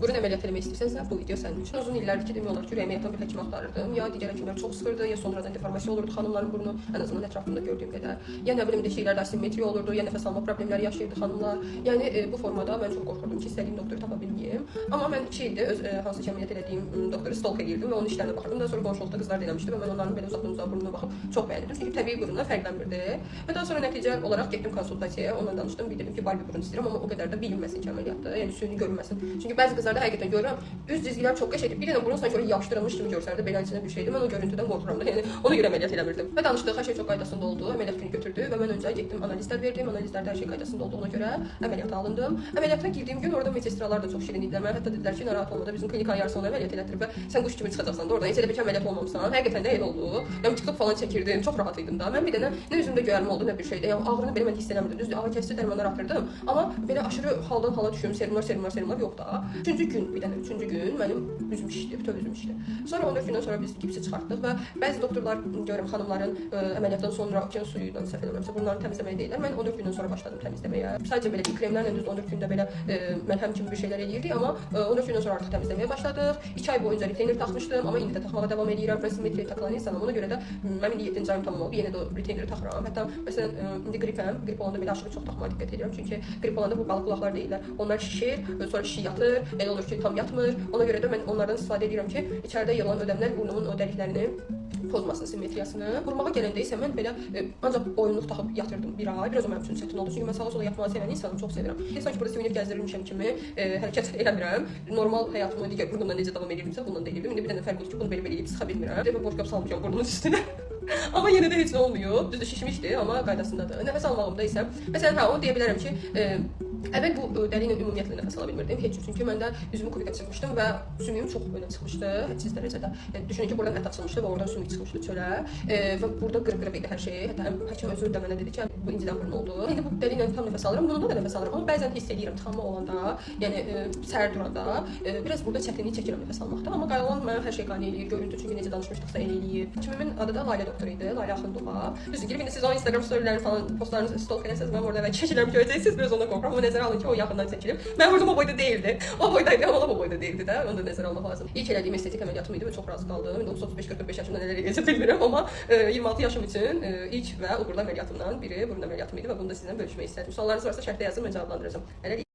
Burun əməliyyat eləmək istəyirsənsə, bu video sənin üçün. Uzun illərdir ki, demək olar ki, ürəyimə yatan bir həkim axtarırdım. Ya digər həkimlər çox sıxırdı, ya sonradan deformasiya olurdu xanımların burnu, ən azından ətrafımda gördüyüm qədər. Ya nə bilim deşiklərdə asimetri olurdu, ya nəfəs alma problemləri yaşayırdı xanımlar. Yəni bu formada mən çox qorxurdum ki, istədiyim doktoru tapa bilməyim. Amma mən 2 ildir öz hansı ki əməliyyat elədiyim doktoru stalk edirdim və onun işlərinə baxırdım. Daha sonra qonşuluqda qızlar da eləmişdi və mən onların belə uzaqdan burnuna baxıb çox bəyənirdim. Çünki təbii burundan fərqlənmirdi. Və daha sonra nəticə olaraq getdim konsultasiyaya, onunla danışdım, bildirdim ki, Barbie burun istəyirəm, amma o qədər də bilinməsin ki, əməliyyatdır, yəni süni görünməsin. Çünki bəzi qızlarda həqiqətən görürəm, üz cizgilər çox qəşəngdir. Bir dənə burun sanki öyle yapışdırılmış kimi görsərdi, belə içində bir şeydi. Mən o görüntüdən qorxuram da, yəni ona görə əməliyyat eləmirdim. Və danışdıq, hər şey çox qaydasında oldu. Əməliyyat günü götürdü və mən öncə getdim, analizlər verdim. Analizlərdə hər şey qaydasında olduğuna görə əməliyyata alındım. Əməliyyata girdiyim gün orada medsestralar da çox şirin idilər. Mənə hətta dedilər ki, narahat olma da bizim klinikanın yarısı onu əməliyyat elətdirib və sən quş kimi çıxacaqsan da oradan. Heç elə bir əməliyyat olmamısan. Həqiqətən də elə oldu. Yəni çıxıb falan çəkirdim, çox rahat idim da. Mən bir dənə nə üzümdə göyərmə oldu, nə bir şeydə. Yəni ağrını belə mən hiss eləmirdim. Düzdür, ağrı kəsici dərmanlar atırdım, amma belə aşırı haldan hala düşüm, serumlar yox da. Üçüncü gün mənim üzüm şişdi, bütöv üzüm şişdi. Sonra 14 gündən sonra biz gipsi çıxartdıq və bəzi doktorlar görürəm xanımların əməliyyatdan sonra okean suyu ilə səhv eləmirəmsə bunları təmizləməyə deyirlər. Mən 14 gündən sonra başladım təmizləməyə. Sadəcə belə kremlərlə düz 14 gündə belə məlhəm kimi bir şeylər eləyirdik, amma 14 gündən sonra artıq təmizləməyə başladıq. 2 ay boyunca retainer taxmışdım, amma indi də taxmağa davam edirəm. Mən simmetriya taxılan insanam. Ona görə də mənim 7-ci ayım tamam oldu. Yenə də retaineri taxıram. Hətta məsələn indi grip olanda belə aşırı çox taxmağa diqqət edirəm. Çünki grip olanda bu balıq qulaqlar deyirlər. Onlar şişir, sonra şişi yatır, elə olur ki, tam yatmır. Ona görə də mən onlardan istifadə edirəm ki, içəridə yığılan ödəmlər burnumun o dəliklərini pozmasın, simmetriyasını. Vurmağa gələndə isə mən belə ancaq boyunluq taxıb yatırdım bir ay. Biraz o mənim üçün çətin oldu. Çünki mən sağa sola yatmağı sevən insanım, çox sevirəm. Sanki burada suvenir gəzdirirmişəm kimi hərəkət eləmirəm. Normal həyatımı digər burnumdan necə davam edirdimsə bundan da edirdim. İndi bir dənə fərq odur ki, bunu belə eləyib sıxa bilmirəm. Dəfə boşqab salmışam burnumun üstünə. Amma yenə də heç nə olmuyor. Düzdür, şişmişdi, amma qaydasındadır. Nəfəs almağımda isə məsələn onu deyə bilərəm ki, əvvəl bu dəli ilə ümumiyyətlə nəfəs ala bilmirdim heç cür. Çünki məndə üzümü kubika çıxmışdım və sümüyüm çox önə çıxmışdı, hədsiz dərəcədə. Yəni düşünün ki, buradan ət açılmışdı və oradan sümük çıxmışdı çölə və burada qırıq idi hər şey. Hətta həkim özü də mənə dedi ki, bu incidən burun oldu. İndi bu dəli ilə tam nəfəs alıram, bununla da nəfəs alıram. Amma bəzən hiss edirəm tıxanma olanda, yəni səhər duranda biraz burada çətinlik çəkirəm nəfəs almaqda. Amma qayılan mənə hər şey qane eləyir, görüntü çünki necə danışmışdıqsa elə eləyir. Həkimimin adı da Layla doktor idi, Layla Axundova. Düzdür, girib indi siz onun Instagram storylərini falan, postlarınızı stalk eləsəniz, mən orada çəkirəm görəcəksiniz, biraz ona qorxuram. Amma nəzərə alın ki, o yaxından çəkilib. Mən vurdum o boyda değildi. O boydaydı, amma o boyda değildi də. Onu da nəzərə almaq lazım. İlk elədiyim estetik əməliyyatım idi və çox razı qaldım. İndi 35-45 yaşımda nələr eləyəcəm bilmirəm, amma 26 yaşım üçün ilk və uğurlu əməliyyatımdan biri burun əməliyyatım idi və bunu da sizlə bölüşmək istədim. Suallarınız varsa şərhdə yazın, mən cavablandıracağam. Hələlik.